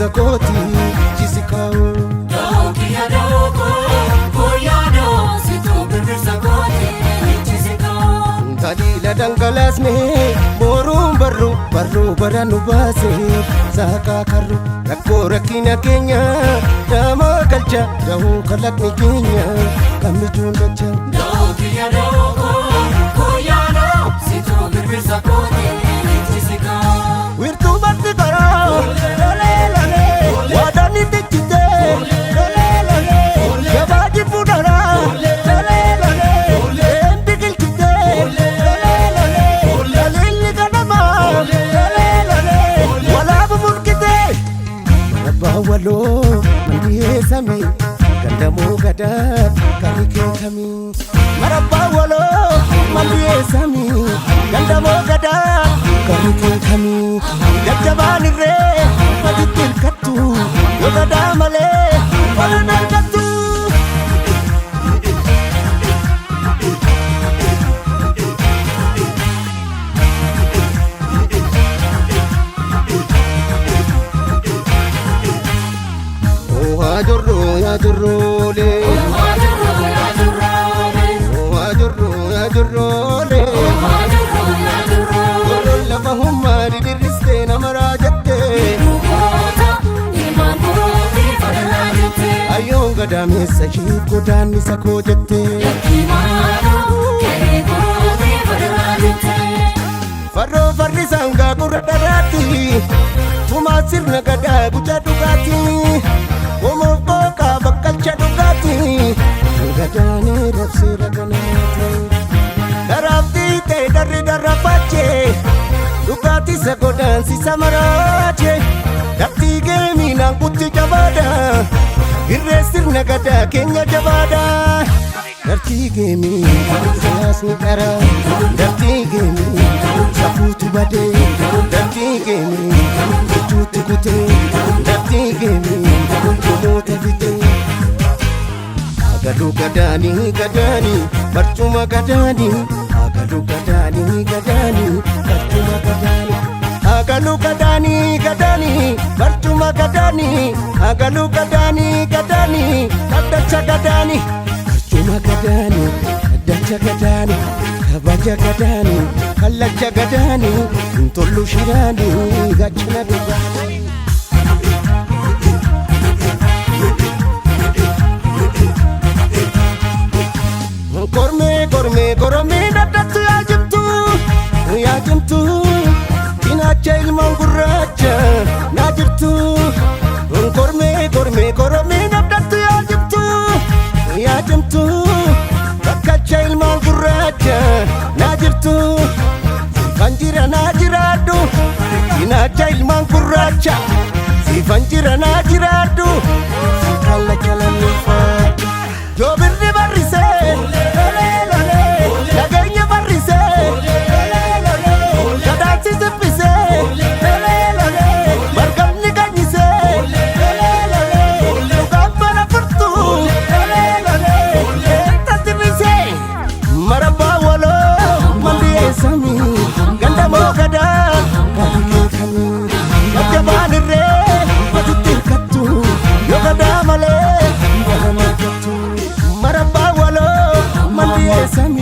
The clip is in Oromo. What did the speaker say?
birbirsa kooti jisikaawo Dokiya doko koyano situ birbirsa kooti jisikaawo Dalila dangalasne boruun barru baranu baase saaka karru rakkoo rakkina keenya dama galcha dahuu kalaqni keenya kamijuun dacha Dokiya doko koyano situ birbirsa kooti jisikaawo wirtuu batti karaa lole waadani tichite lole yabaaji fuudharaa lole eembi gilchite lole laliilli ganamaa lole walaabu mulkite marabbaa waloo mandiyee gandamoo gadaa kami kee kamii marabbaa waloo mandiyee gandamoo gadaa kami kee kamii jajjabaan irree matitti hirkattu yoo gadaa malee walan argattu yaa jirroolee Goloon lafa hummaa didirristee nama raajattee Ayyoon gadaameessa hiif godaannisa koo jettee Farroo farri sangaa gurra dharaatti Tumaa sirna gadaa guca dhugaatti Womoof qooqaa bakkalcha dhugaatti Gadaanee rabsee raganaati Daraabdii ta'e darri darrafaachee Dhugaatti isa godaansisa maraachee Dabtii geemiinaan kutti jabaadha Irree sirna gadaa keenya jabaadha Dartii geemii siyaasni qara Dartii geemii safuutu badee Dartii geemii jechuutti kutee Dartii geemii gomoota bitee Agadu gadaanii gadaanii barcuma gadaanii Agadu gadaanii gadaanii barcuma gadaanii Agadu gadaanii gadaanii barcuma gadaanii Agadu gadaanii gadaanii kaddacha gadaanii barcuma gadaanii kaddacha gadaanii kabaja gadaanii kallacha gadaanii intollu shiraanii gachana dhugaanii Koromee daddatu yaa jimtu Cinaacha ilmaan gurraacha naa jirtu Koromee daddatu yaa jimtu Bakkalcha ilmaan gurraacha naa jirtu Siifan jira naa jiraadhu Cinaacha ilmaan gurraacha Siifan jira naa jiraadhu Siifan la jalanneeffadhu Yoo birri barrisee Nageenya barrisee Gadaansi sibbisee Margabni ganyisee Dhugaan bana furtuu Eetta tirrisee Marabbaa waloo mandiyee samii gandamoo gadaa kabikee kamii jajjabaan irree matitti hirkattu yoo gadaa malee walan argattu Marabbaa waloo mandiyee samii